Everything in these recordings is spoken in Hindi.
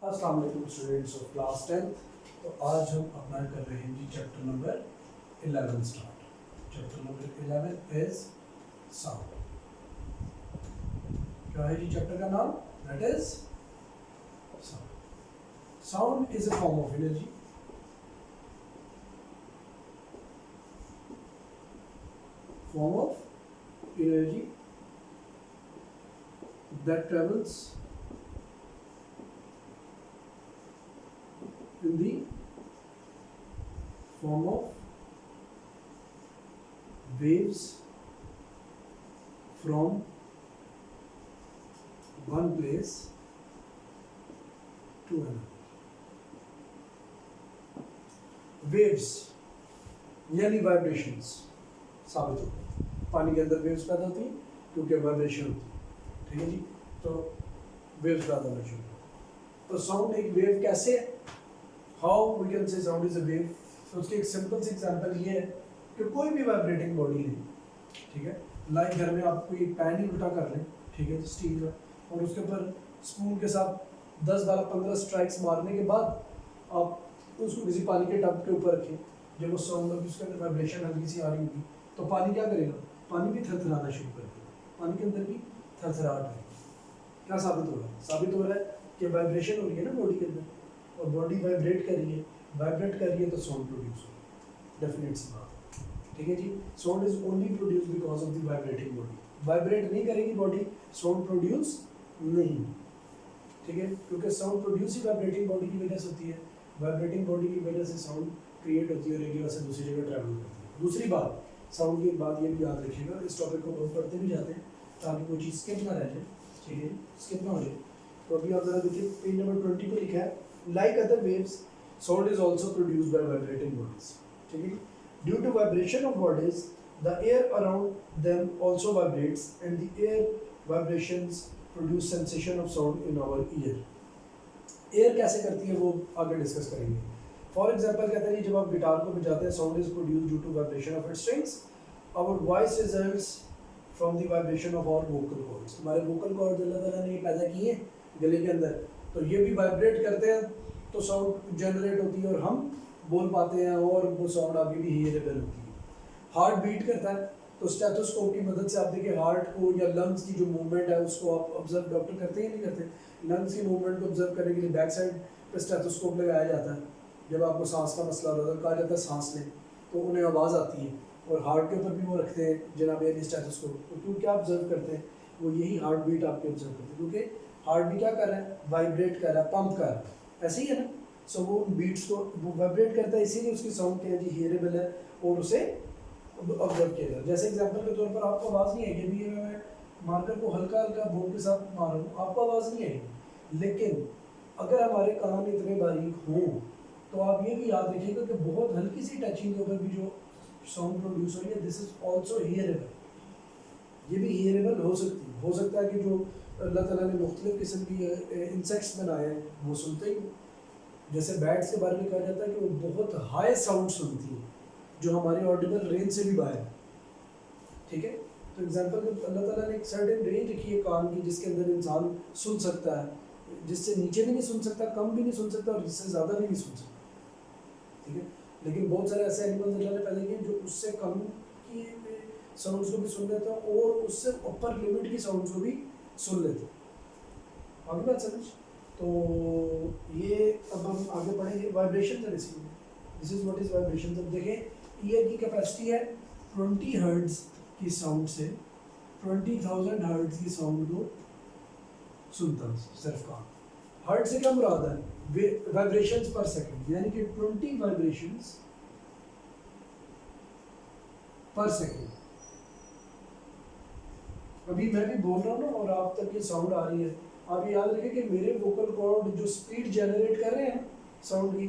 अस्सलाम वालेकुम स्टूडेंट्स ऑफ क्लास 10th। तो आज हम अपना कर रहे हैं जी chapter number 11 start. Chapter number 11 is sound. क्या है जी चैप्टर का नाम? That is sound. Sound is a form of energy. Form of energy that travels in the form of waves from one place to another. Waves यानी वाइब्रेशंस साबित होते हैं। पानी के अंदर वेव्स पैदा होती हैं क्योंकि वाइब्रेशन होती है, ठीक है जी। तो वेव्स पैदा होना शुरू। तो साउंड एक वेव कैसे है? How we can say sound is a wave? तो उसकी एक सिंपल सी एग्जांपल ये है कि कोई भी वाइब्रेटिंग बॉडी लें, ठीक है। लाइक घर में आप कोई पैन ही उल्टा कर लें, ठीक है, स्टील का, और उसके ऊपर स्पून के साथ 10, 12, 15 स्ट्राइक्स मारने के बाद आप उसको किसी पानी के टब के ऊपर रखें। जब वो साउंड होगी उसके अंदर वाइब्रेशन हल्की सी आ रही होगी तो पानी क्या करेगा? पानी भी थरथराना शुरू कर देगा। पानी के अंदर भी थरथराहट है। क्या साबित हो रहा है? साबित हो रहा है कि वाइब्रेशन हो रही है ना बॉडी के अंदर, और बॉडी वाइब्रेट कर रही है। वाइब्रेट कर रही है तो साउंड प्रोड्यूस हो रही है। डेफिनेट सी बात है, ठीक है जी। Sound is only produce because of the vibrating body. Vibrate नहीं करेगी बॉडी, साउंड प्रोड्यूस नहीं, ठीक है, क्योंकि साउंड प्रोड्यूस ही वाइब्रेटिंग बॉडी की वजह से होती है। वाइब्रेटिंग बॉडी की वजह से साउंड क्रिएट होती है और एक जगह से दूसरी जगह ट्रैवल करती है। दूसरी बात, साउंड की बात ये भी याद रखिएगा, इस टॉपिक को बहुत पढ़ते भी जाते हैं ताकि कोई चीज़ स्किप ना रह जाए, ठीक है, स्किप ना हो जाए। तो अभी आप जरा देखिए, पेज नंबर 20 पे लिखा है, like other waves sound is also produced by vibrating bodies, ठीक है। Due to vibration of bodies the air around them also vibrates and the air vibrations produce sensation of sound in our ear. Air कैसे करती है वो आगे डिस्कस करेंगे। फॉर एग्जाम्पल कहते हैं जब आप गिटार को बजाते हैं, sound is produced due to vibration of its strings. Our voice results from the vibration of our vocal cords. हमारे वोकल कॉर्ड्स अल्लाह ताला ने पैदा किए हैं गले के अंदर, तो ये भी वाइब्रेट करते हैं तो साउंड जनरेट होती है और हम बोल पाते हैं, और वो साउंड आगे भी हियरेबल होती है। हार्ट बीट करता है तो स्टेथोस्कोप की मदद से आप देखिए हार्ट को या लंग्स की जो मूवमेंट है उसको आप ऑब्जर्व, डॉक्टर करते हैं नहीं करते, लंग्स की मूवमेंट को ऑब्जर्व करने के लिए बैक साइड पे स्टेथोस्कोप लगाया जाता है। जब आपको सांस का मसला होता है, कहा जाता है सांस लें, तो उन्हें आवाज़ आती है, और हार्ट के ऊपर भी वो रखते हैं जनाब यानी स्टेथोस्कोप। तो क्यों क्या ऑब्जर्व करते हैं? वो यही हार्ट बीट आपके ऑब्जर्व करते हैं, क्योंकि हार्ट भी क्या कर रहा है? वाइब्रेट कर रहा है, पंप कर रहा है, ऐसे ही है ना। सो वो बीट्स को वो वाइब्रेट करता है, इसीलिए उसकी साउंड क्या है जी, हियरेबल है और उसे ऑब्जर्व किया जाए। जैसे एग्जांपल के तौर पर आपको आवाज़ नहीं आएगी, अभी मैं मार्कर को हल्का हल्का बोल के साथ मार रहा हूँ, आपको आवाज़ नहीं आएगी। लेकिन अगर हमारे कान इतने बारीक हों तो आप ये भी याद रखिएगा कि बहुत हल्की सी टचिंग के ऊपर भी जो साउंड प्रोड्यूस हो रही है, दिस इज ऑल्सो हियरेबल। ये भी हियरेबल हो सकती है। हो सकता है कि जो अल्लाह ताला ने मुख्तलिफ किस्म की इंसेक्ट्स बनाए हैं वो सुनते ही, जैसे बैट्स के बारे में कहा जाता है कि वो बहुत हाई साउंड सुनती है जो हमारे ऑडिबल रेंज से भी बाहर है, ठीक है। तो एग्जांपल में अल्लाह ताला ने एक सर्टेन रेंज रखी है कान की जिसके अंदर इंसान सुन सकता है, जिससे नीचे भी नहीं सुन सकता, कम भी नहीं सुन सकता, और जिससे ज़्यादा भी नहीं सुन सकता, ठीक है। लेकिन बहुत सारे ऐसे एनिमल्स अल्लाह ने पैदा किए जो उससे कम की साउंड्स को भी सुन लेते हैं और उससे ऊपर लिमिट की साउंड्स को भी सुन लेते हैं। आगे बात समझ। तो ये अब हम आगे पढ़ेंगे vibration and receiving. This is what is vibration. अब देखें, ईयर की कैपेसिटी है 20 हर्ट्ज की साउंड से 20,000 हर्ट्ज की साउंड को सुनता है सिर्फ कान। हर्ट्ज से क्या मुराद है? वाइब्रेशंस पर सेकंड, यानी कि 20 वाइब्रेशंस पर सेकंड। अभी मैं भी बोल रहा हूँ ना और आप तक ये साउंड आ रही है, आप याद रखें कि मेरे वोकल कॉर्ड जो स्पीड जनरेट कर रहे हैं साउंड की,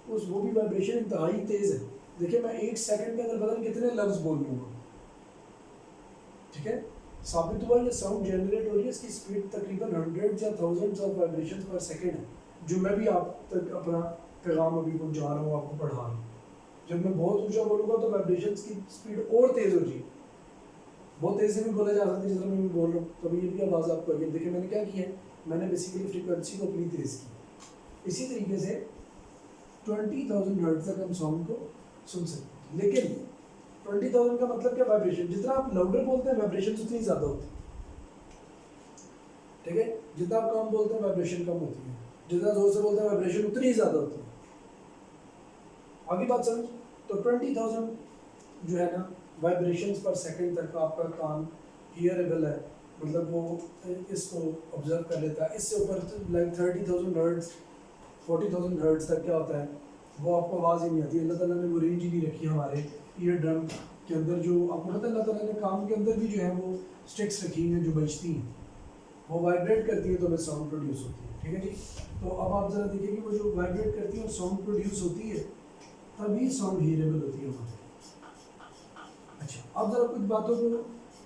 वो भी वाइब्रेशन इंतहाई तेज है। देखिए मैं 1 सेकंड के अंदर पता नहीं कितने लफ्ज बोल लूँगा, ठीक है। साबित हुआ ये साउंड जनरेट हो रही है, इसकी स्पीड तकरीबन हंड्रेड्स या थाउजेंड्स ऑफ वाइब्रेशंस पर सेकंड है, जो मैं भी आप तक अपना पैगाम अभी पहुँचा रहा हूँ, आपको पढ़ा रहा हूँ। जब मैं बहुत ऊंचा बोलूँगा तो वाइब्रेशंस की स्पीड और तेज़ हो जाएगी, बहुत तेज़ी में बोला जा सकता है जिस तरह मैं बोल रहा हूँ। तो अभी ये भी आवाज़ आपको आएगी। देखिए मैंने क्या किया है, मैंने बेसिकली फ्रीक्वेंसी को अपनी तेज़ की, इसी तरीके से 20,000 हर्ट्ज तक हम साउंड को सुन सकते हैं। लेकिन 20,000 का मतलब क्या, वाइब्रेशन, जितना आप लाउडर बोलते हैं वाइब्रेशन उतनी ज़्यादा होती है, ठीक है। जितना आप कम बोलते हैं वाइब्रेशन कम होती है, जितना जोर से बोलते हैं वाइब्रेशन उतनी ही ज़्यादा होती है। आगे बात समझ। तो 20,000 जो है ना वाइब्रेशंस पर सेकंड तक आपका कान हियरेबल है, मतलब वो इसको ऑब्जर्व कर लेता है। इससे ऊपर लाइक 30,000 हर्ट्ज 40,000 हर्ट्ज तक क्या होता है, वो आपको आवाज़ ही नहीं आती। अल्लाह ताला ने वो रेंज ही नहीं रखी हमारे ईयर ड्रम के अंदर। जो आपको पता है अल्लाह ताला ने कान के अंदर भी जो है वो स्टिक्स रखी हैं जो बजती हैं, वो वाइब्रेट करती है तो हमें साउंड प्रोड्यूस होती है, ठीक है जी। तो अब आप ज़रा देखिए कि वो जो वाइब्रेट करती है और साउंड प्रोड्यूस होती है, तभी साउंड हियरेबल होती है हमारे। अच्छा, अब ज़रा कुछ बातों को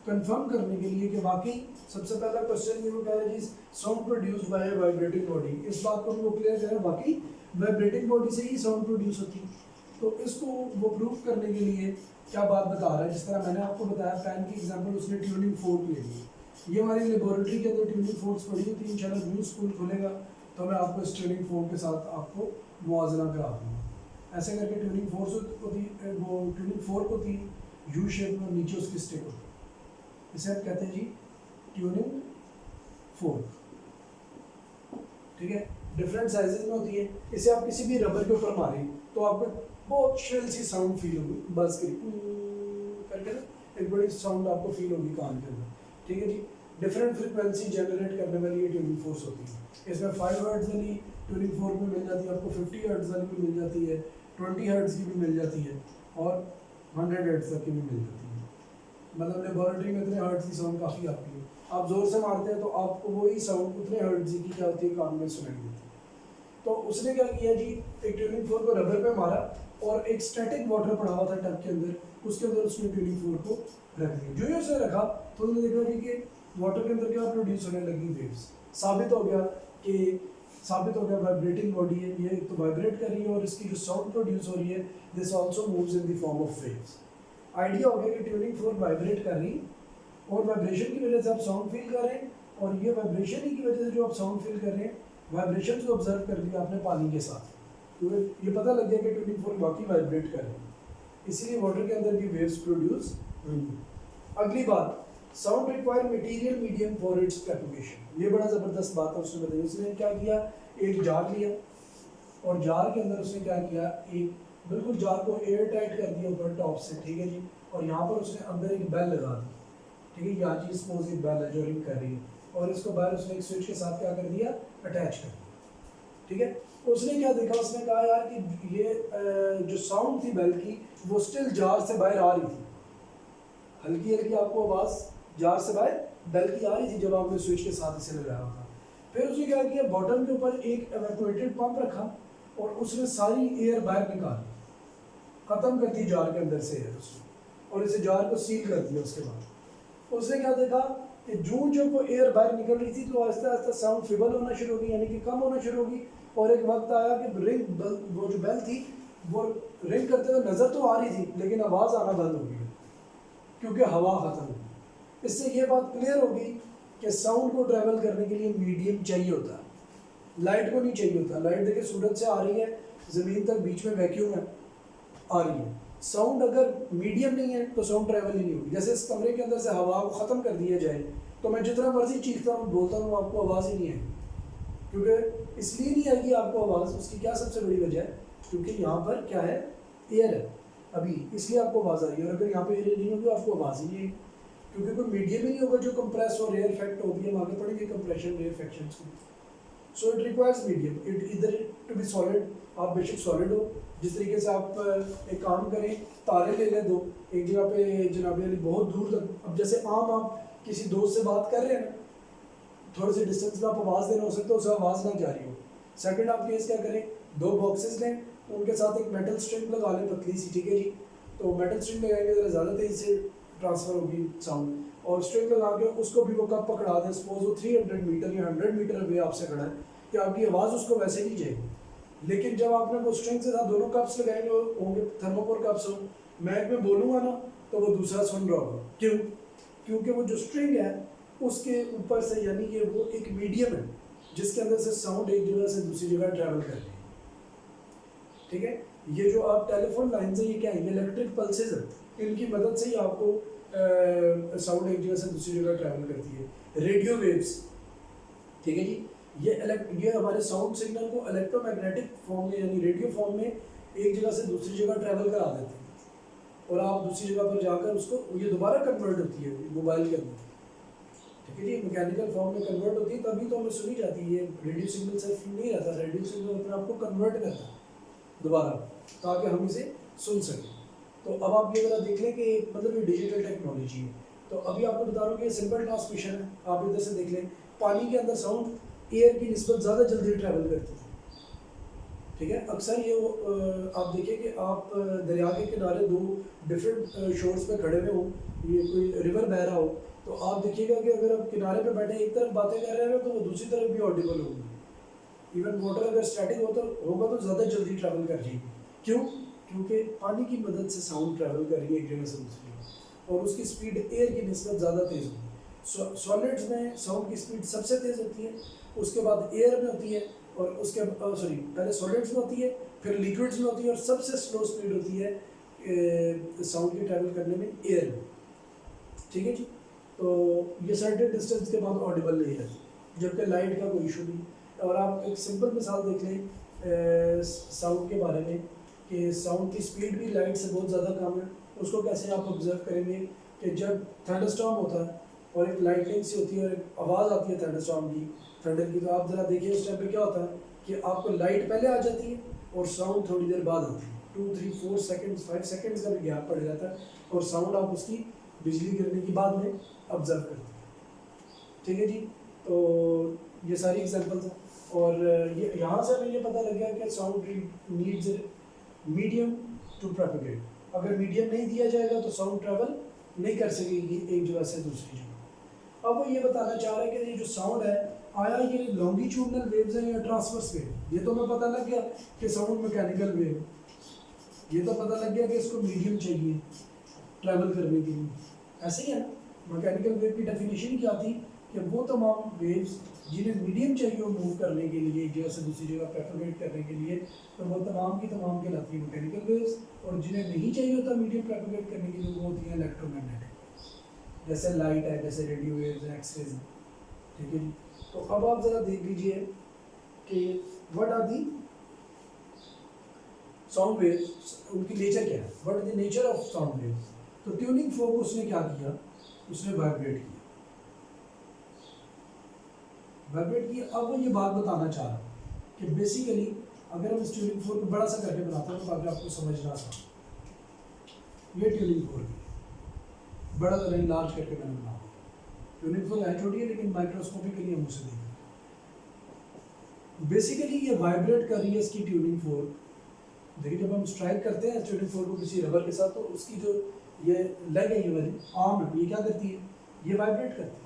कंफर्म करने के लिए कि वाकई सबसे पहला क्वेश्चन ये वो कह रहा है जी sound produce by vibrating body, इस बात को भी वो क्लियर करें वाकई वाइब्रेटिंग बॉडी से ही साउंड प्रोड्यूस होती है। तो इसको वो प्रूव करने के लिए क्या बात बता रहा है, जिस तरह मैंने आपको बताया पैन की एग्जांपल, उसने ट्यूनिंग फोर्क ले ली। ये हमारी लेबोरेटरी के अंदर ट्यूनिंग फोर्क्स पड़ी होती है। इंशाल्लाह न्यू स्कूल खुलेगा तो मैं आपको इस ट्यूनिंग फोर्क के साथ आपको मुआवजा करा दूँगा। ऐसे करके ट्यूनिंग फोर्क होती, वो ट्यूनिंग फोर्क होती है यू शेप में, नीचे उसकी स्टिक होती है, इसे आप कहते हैं जी ट्यूनिंग फोर्क, ठीक है। डिफरेंट साइजेस में होती है। इसे आप किसी भी रबर के ऊपर मारें तो आपको बहुत श्रिल सी साउंड फील होगी, बस करके ना एक बड़ी साउंड आपको फील होगी कान के अंदर, ठीक है जी। डिफरेंट फ्रिक्वेंसी जनरेट करने वाली ये ट्यूनिंग फोर्स होती है। इसमें 5 हर्ट्ज वाली ट्यूनिंग फोर्क में मिल जाती है आपको, 50 हर्ट्ज वाली भी मिल जाती है, 20 हर्ट्ज की भी मिल जाती है और 100 हर्ट्ज तक की भी मिल जाती है। मतलब लेबोरेटरी में इतने हर्ट्ज की साउंड काफ़ी आती है। आप जोर से मारते हैं तो आपको वही साउंड उतने हर्ट्ज की क्या होती है कान में सुनाई देती है। तो उसने क्या किया जी, एक ट्यूनिंग फोर्क को रबर पे मारा और एक स्टैटिक वाटर पड़ा हुआ था टब के अंदर, उसके अंदर उसने ट्यूनिंग फोर्क को रख दिया। जो ही उसने रखा तो उसने देखा जी कि वाटर के अंदर क्या प्रोड्यूस होने लगी, वेव्स। साबित हो गया वाइब्रेटिंग बॉडी है ये, तो वाइब्रेट कर रही है और इसकी जो साउंड प्रोड्यूस हो रही है this also moves in the form of waves. Idea हो गया कि ट्यूनिंग फोर्क वाइब्रेट कर रही और वाइब्रेशन की वजह से आप साउंड फील कर रहे हैं, और ये वाइब्रेशन ही की वजह से जो आप साउंड फील कर रहे हैं वाइब्रेशन को ऑब्जर्व कर लिया आपने पानी के साथ, क्योंकि ये पता लग गया कि ट्यूनिंग फोर्क वाकई वाइब्रेट कर रही है, इसलिए वाटर के अंदर भी वेव्स प्रोड्यूस हुई। अगली बात, sound require material medium for its propagation. ये बड़ा ज़बरदस्त बात है उसने बताई। उसने क्या किया, एक जार लिया और जार के अंदर उसने क्या किया, एक बिल्कुल जार को एयर टाइट कर दिया ऊपर टॉप से, ठीक है जी। और यहाँ पर उसने अंदर एक बेल लगा दी, ठीक है। यहाँ जी सपोज एक बेल है जो रिंग कर रही है, और इसको बाहर उसने एक स्विच के साथ क्या कर दिया, अटैच कर दिया, ठीक है। उसने क्या देखा, उसने कहा यार कि ये जो साउंड थी बेल की वो स्टिल जार से बाहर आ रही थी, हल्की हल्की आपको आवाज़ जार से बाहर बेल की आ रही थी जब आपने स्विच के साथ इसे लगाया था। फिर उसने क्या किया, बॉटम के ऊपर एक एवैक्यूएटेड पंप रखा और उसने सारी एयर बाहर निकाली, ख़त्म कर दी जार के अंदर से एयर उसने, और इसे जार को सील कर दिया। उसके बाद उसने क्या देखा कि जब वो एयर बाहर निकल रही थी तो आहिस्ता आहिस्ता साउंड फिबल होना शुरू होगी, यानी कि कम होना शुरू होगी। और एक वक्त आया कि रिंग वो जो बेल थी वो रिंग करते हुए नज़र तो आ रही थी लेकिन आवाज़ आना बंद हो गई क्योंकि हवा ख़त्म हो गई। इससे ये बात क्लियर होगी कि साउंड को ट्रैवल करने के लिए मीडियम चाहिए होता है, लाइट को नहीं चाहिए होता। लाइट देखिए सूरज से आ रही है, ज़मीन तक बीच में वैक्यूम है, आ रही है। साउंड अगर मीडियम नहीं है तो साउंड ट्रैवल ही नहीं होगी। जैसे इस कमरे के अंदर से हवा को ख़त्म कर दिया जाए तो मैं जितना मर्जी चीखता हूँ बोलता हूँ आपको आवाज़ ही नहीं आएगी, क्योंकि इसलिए नहीं आएगी आपको आवाज़, उसकी क्या सबसे बड़ी वजह है, क्योंकि यहाँ पर क्या है, एयर है अभी, इसलिए आपको आवाज़ आ रही है। और अगर यहाँ पे एयर नहीं होगी आपको आवाज़ ही नहीं आएगी, क्योंकि कोई मीडियम ही नहीं होगा जो कंप्रेस और एयर इफेक्ट होगी। हम आगे पढ़ेंगे कंप्रेशन एयर इफेक्शंस को। So it requires medium, it इधर टू बी सॉलिड, आप बेशक सॉलिड हो। जिस तरीके से आप एक काम करें, तारे ले लें दो एक जगह पे जनाब अली बहुत दूर तक। अब जैसे आम आप किसी दोस्त से बात कर रहे हैं ना, थोड़े से डिस्टेंस में आप आवाज़ देना हो सकता है, उसे आवाज़ ना जा रही हो। सेकंड आप केस क्या करें, दो बॉक्सेस लें, उनके साथ एक मेटल स्ट्रिंग लगा लें पतली सी, ठीक है जी। तो मेटल स्ट्रिंग लगाएंगे ज़रा ज़्यादा तेज़ी से ट्रांसफ़र होगी साउंड, और स्ट्रिंग लगा के उसको भी वो कब पकड़ा दें, सपोज वो 300 मीटर या 100 मीटर अवे आपसे खड़ा है, कि आपकी आवाज़ उसको वैसे नहीं जाएगी। लेकिन जब आपने वो स्ट्रिंग के साथ दोनों कप्स लगाएंगे होंगे, थर्मोकोल कप्स हो, मैं एक में बोलूँगा ना तो वो दूसरा सुन रहा होगा। क्यों? क्योंकि वो जो स्ट्रिंग है उसके ऊपर से, यानी कि वो एक मीडियम है, जिसके अंदर से साउंड एक जगह से दूसरी जगह ट्रैवल कर रही है। ठीक है, ये जो आप टेलीफोन लाइन है ये क्या है, ये इलेक्ट्रिक पल्सेज है, इनकी मदद से ही आपको साउंड एक जगह से दूसरी जगह ट्रैवल करती है। रेडियो वेव्स, ठीक है जी, ये हमारे साउंड सिग्नल को इलेक्ट्रोमैग्नेटिक फॉर्म में यानी रेडियो फॉर्म में एक जगह से दूसरी जगह ट्रैवल करा देते हैं और आप दूसरी जगह पर जाकर उसको ये दोबारा कन्वर्ट होती है मोबाइल के अंदर। ठीक है जी, मैकेनिकल फॉर्म में कन्वर्ट होती है, तभी तो हमें सुनी जाती है। ये रेडियो सिग्नल सिर्फ नहीं रहता, रेडियो सिग्नल अपने आपको कन्वर्ट करता है दोबारा ताकि हम इसे सुन सकें। तो अब आप ये जरा देख लें कि मतलब ये डिजिटल टेक्नोलॉजी है। तो अभी आपको बता रहा हूँ कि सिंपल ट्रांसमिशन है, आप इधर से देख लें, पानी के अंदर साउंड एयर की निस्बत ज़्यादा जल्दी ट्रैवल करती है। ठीक है, अक्सर ये आप देखिए कि आप दरिया के किनारे दो डिफरेंट शोर्स पे खड़े हुए हो, ये कोई रिवर बह रहा हो, तो आप देखिएगा कि अगर आप किनारे पे बैठे एक तरफ बातें कर रहे हो तो वो दूसरी तरफ भी ऑडिबल होगी। इवन वाटर अगर स्टैटिक होगा तो ज़्यादा जल्दी ट्रैवल कर जाएगी। क्यों? क्योंकि पानी की मदद से साउंड ट्रैवल कर रही है एक जगह से दूसरी जगह, और उसकी स्पीड एयर की निस्बत ज़्यादा तेज़ होगी। सॉलिड्स में साउंड की स्पीड सबसे तेज़ होती है, उसके बाद एयर में होती है, और उसके पहले सॉलिड्स में होती है, फिर लिक्विड्स में होती है, और सबसे स्लो स्पीड होती है साउंड की ट्रैवल करने में एयर में। ठीक है जी, तो ये सर्टेन डिस्टेंस के बाद ऑडिबल नहीं है, जबकि लाइट का कोई इशू नहीं। और आप एक सिंपल मिसाल देख लें साउंड के बारे में कि साउंड की स्पीड भी लाइट से बहुत ज़्यादा कम है। उसको कैसे आप ऑब्जर्व करेंगे कि जब थंडरस्टॉर्म होता है और एक लाइटनिंग सी होती है और एक आवाज़ आती है थंडरस्टॉर्म की, थंडर की, तो आप ज़रा देखिए उस टाइम पे क्या होता है कि आपको लाइट पहले आ जाती है और साउंड थोड़ी देर बाद आती है। 2, 3, 4 सेकेंड्स 5 सेकेंड्स का भी गैप पड़ जाता है, और साउंड आप उसकी बिजली गिरने की बाद में ऑब्जर्व करते हैं। ठीक है जी, तो ये सारी एग्जांपल्स हैं, और ये यहाँ से हमें ये पता लग गया कि sound needs medium to propagate. अगर मीडियम नहीं दिया जाएगा तो साउंड ट्रैवल नहीं कर सकेगी एक जगह से दूसरी जगह। अब वो ये बताना चाह रहे हैं कि ये जो साउंड है, आया ये लॉन्गिट्यूडनल वेव्स हैं या ट्रांसवर्स वेव। ये तो हमें पता लग गया कि साउंड मैकेनिकल वेव, ये तो पता लग गया कि इसको मीडियम चाहिए ट्रैवल करने के लिए। ऐसे ही है ना, मैकेनिकल वेव की डेफिनेशन क्या थी कि वो तमाम वेव्स जिन्हें मीडियम चाहिए मूव करने के लिए एक जगह से दूसरी जगह प्रोपेगेट करने के लिए, तो वो तमाम की तमाम कहलाती है मैकेनिकल वेव्स, और जिन्हें नहीं चाहिए होता मीडियम प्रोपेगेट करने के लिए वो होती हैं इलेक्ट्रोमैग्नेटिक, जैसे लाइट है, जैसे रेडियो वेव्स हैं, एक्सरेज हैं। ठीक है जी, तो अब आप ज़रा देख लीजिए कि what are the sound waves, उनकी नेचर क्या है, what is the nature of sound waves. तो ट्यूनिंग फोर्क उसने क्या किया, उसने वाइब्रेट किया, वाइब्रेट किया। अब वो ये बात बताना चाह रहा कि बेसिकली अगर हम इस ट्यूनिंग फोर्क को बड़ा सा करके बनाते हैं ताकि आपको समझना आसान, ये ट्यूनिंग फोर्क है, बड़ा तो नहीं, लार्ज करके मैंने बना दिया। ट्यूनिंग फोर्क है छोटी है लेकिन माइक्रोस्कोपिकली हम उसे देखें। बेसिकली ये वाइब्रेट कर रही है इसकी ट्यूनिंग फोर्क। देखिए जब हम स्ट्राइक करते हैं ट्यूनिंग फोर्क को किसी रबर के साथ, तो उसकी जो ये लेग है, ये वाली आर्म है, ये क्या करती है, ये वाइब्रेट करती है।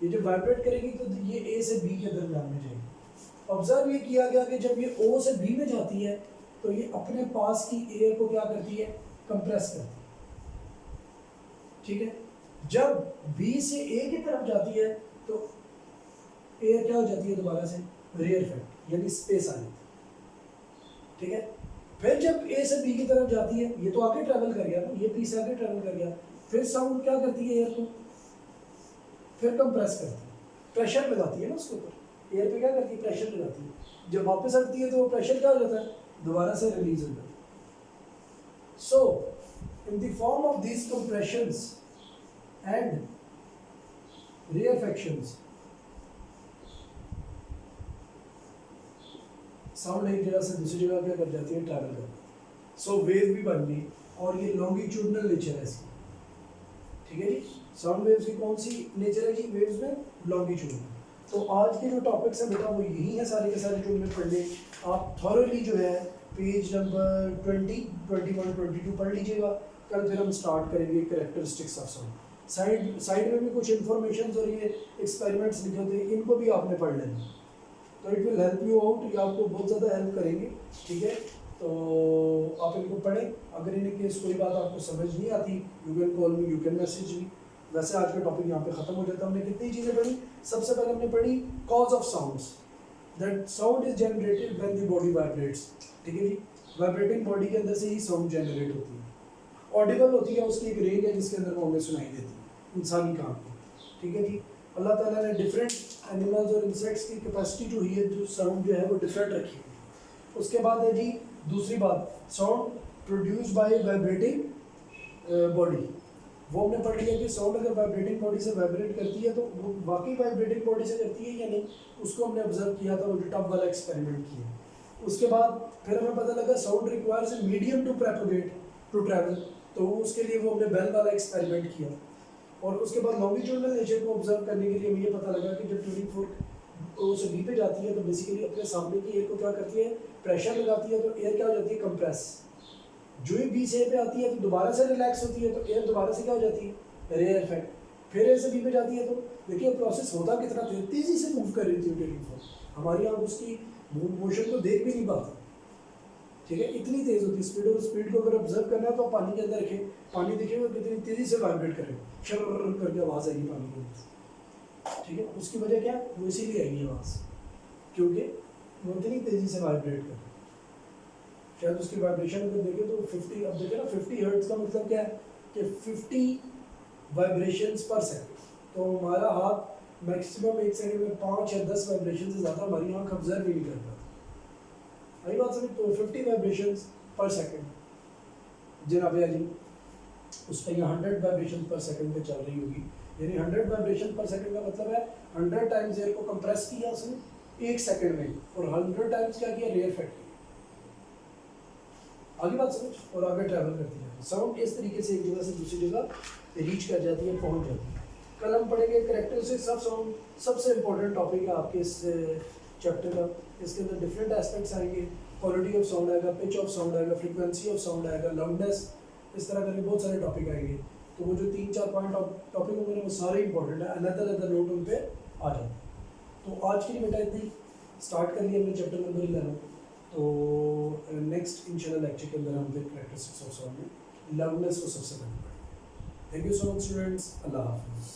ये जब वाइब्रेट करेगी तो ये ए से बी के दरमियान में जाएगी। ऑब्जर्व ये किया गया कि जब ये ओ से बी में जाती है तो ये अपने पास की एयर को क्या करती है, कंप्रेस करती है। ठीक है, जब बी से ए की तरफ जाती है तो एयर क्या हो जाती है, दोबारा से रेयरफेक्ट यानी स्पेस आ जाती है। ठीक है, फिर जब ए से बी की तरफ जाती है, ये तो आगे ट्रैवल कर गया ना, ये बी से आगे ट्रैवल कर गया, फिर साउंड क्या करती है, एयर को फिर कंप्रेस करती है, प्रेशर लगाती है ना उसके ऊपर, एयर पे क्या करती है, प्रेशर लगाती है। जब वापस आती है तो वो प्रेशर क्या हो जाता है, दोबारा से रिलीज हो जाता है। So in the form of these compressions and rarefactions, sound एक जगह से दूसरी जगह क्या कर जाती है, ट्रैवल करती है। सो वेव भी बन गई, और ये लॉन्गिट्यूडनल नेचर है इसकी। ठीक है जी, साउंड वेव्स की कौन सी नेचर है जी, वेव्स में लॉन्गिट्यूडनल। तो आज के जो टॉपिक्स हैं बेटा वो यही है सारे के सारे जो हमने पढ़ने। आप थॉरोली जो है पेज नंबर 20, 21, 22 पढ़ लीजिएगा। कल फिर हम स्टार्ट करेंगे कैरेक्टरिस्टिक्स ऑफ साउंड। साइड में भी कुछ इन्फॉर्मेशन और ये एक्सपेरिमेंट्स लिखे होते हैं, इनको भी आपने पढ़ लेना, तो it will help you out, ये आपको बहुत ज़्यादा हेल्प करेंगे। ठीक है, तो आप इनको पढ़ें। अगर इनके केस कोई बात आपको समझ नहीं आती, you can call me, you can message me. वैसे आज का टॉपिक यहाँ पे खत्म हो जाता है। हमने कितनी चीज़ें पढ़ी? सबसे पहले हमने पढ़ी cause of sounds, that sound is generated when the body vibrates. ठीक है जी, वाइब्रेटिंग बॉडी के अंदर से ही साउंड जनरेट होती है। ऑडिबल होती है, उसकी एक रेंज है जिसके अंदर वो हमें सुनाई देती है इंसानी कान को। ठीक है जी, अल्लाह ताला ने डिफरेंट एनिमल्स और इंसेक्ट्स की कैपेसिटी टू हियर जो साउंड जो है वो डिफरेंट रखी हुई है। उसके बाद है जी दूसरी बात, sound produce by vibrating body. वो हमने पढ़ लिया कि साउंड अगर वाइब्रेटिंग बॉडी से वाइब्रेट करती है तो वो वाकई वाइब्रेटिंग बॉडी से करती है या नहीं, उसको हमने ऑब्जर्व किया था, वो जो टब वाला एक्सपेरिमेंट किया। उसके बाद फिर हमें पता लगा sound requires a medium to propagate to travel, तो उसके लिए वो हमने बेल वाला एक्सपेरिमेंट किया। और उसके बाद लॉन्गिट्यूडनल नेचर को ऑब्जर्व करने के लिए हमें ये पता लगा कि जब ट्यूनिंग फोर्क उस बी पे जाती है तो बेसिकली अपने सामने की एयर को क्या करती है, प्रेशर लगाती है, तो एयर क्या हो जाती है, कंप्रेस। जो ही बी से ए पे आती है तो दोबारा से रिलैक्स होती है, तो एयर दोबारा से क्या हो जाती है, रेयर इफेक्ट। फिर ए से बी पे जाती है तो देखिए प्रोसेस होता कितना तेजी से मूव कर रही थी ट्यूनिंग फोर्क, हमारी आँख उसकी मोशन को देख भी नहीं पाती। ठीक है, इतनी तेज होती है स्पीड, और स्पीड को अगर ऑब्जर्व करना है तो पानी के अंदर रखें, पानी देखेंगे कितनी तेजी से वाइब्रेट करेगा, शर्र करके आवाज़ आएगी पानी के अंदर। ठीक है, उसकी वजह क्या है, वो इसीलिए आएगी आवाज़ क्योंकि वो इतनी तेजी से वाइब्रेट कर रही है। शायद उसकी वाइब्रेशन अगर देखें तो 50, अब देखें ना 50 हर्ट्ज का मतलब क्या है कि 50 वाइब्रेशंस पर सेकंड। तो हमारा हाथ मैक्सिमम एक सेकंड में 5 या 10 वाइब्रेशन से ज़्यादा हमारी आँख ऑब्जर्व ही नहीं कर पाती। आई बात समझ? तो 50 वाइब्रेशंस पर सेकंड जनाब अली, उस पर यहाँ 100 वाइब्रेशन पर सेकंड पे चल रही होगी, यानी 100 वाइब्रेशन पर सेकंड का मतलब है 100 टाइम्स एयर को कंप्रेस किया उसने एक सेकंड में, और 100 टाइम्स क्या किया, रेयर इफेक्ट किया। आगे बात समझ, और आगे ट्रैवल करती है साउंड इस तरीके से एक जगह से दूसरी जगह रीच कर जाती है, पहुंच जाती है। कल हम पढ़ेंगे कैरेक्टरिस्टिक्स ऑफ साउंड, सबसे इंपॉर्टेंट टॉपिक है आपके इस चैप्टर का। इसके अंदर डिफरेंट एस्पेक्ट्स आएंगे, क्वालिटी ऑफ साउंड आएगा, पिच ऑफ साउंड आएगा, फ्रीक्वेंसी ऑफ साउंड आएगा, लाउडनेस, इस तरह करके बहुत सारे टॉपिक आएंगे। तो वो जो 3-4 पॉइंट टॉपिक होंगे वो सारे इंपॉर्टेंट है, अनदर नोट उन पे आ जाते हैं। तो आज के लिए बेटा इतनी स्टार्ट कर लिया हमने चैप्टर नंबर 11। तो नेक्स्ट इंशाल्लाह लेक्चर के अंदर हम फिर कैरेक्टरिस्टिक्स ऑफ साउंड में लाउडनेस को सबसे पहले पढ़ेंगे। Thank you so much students, अल्लाह हाफिज़।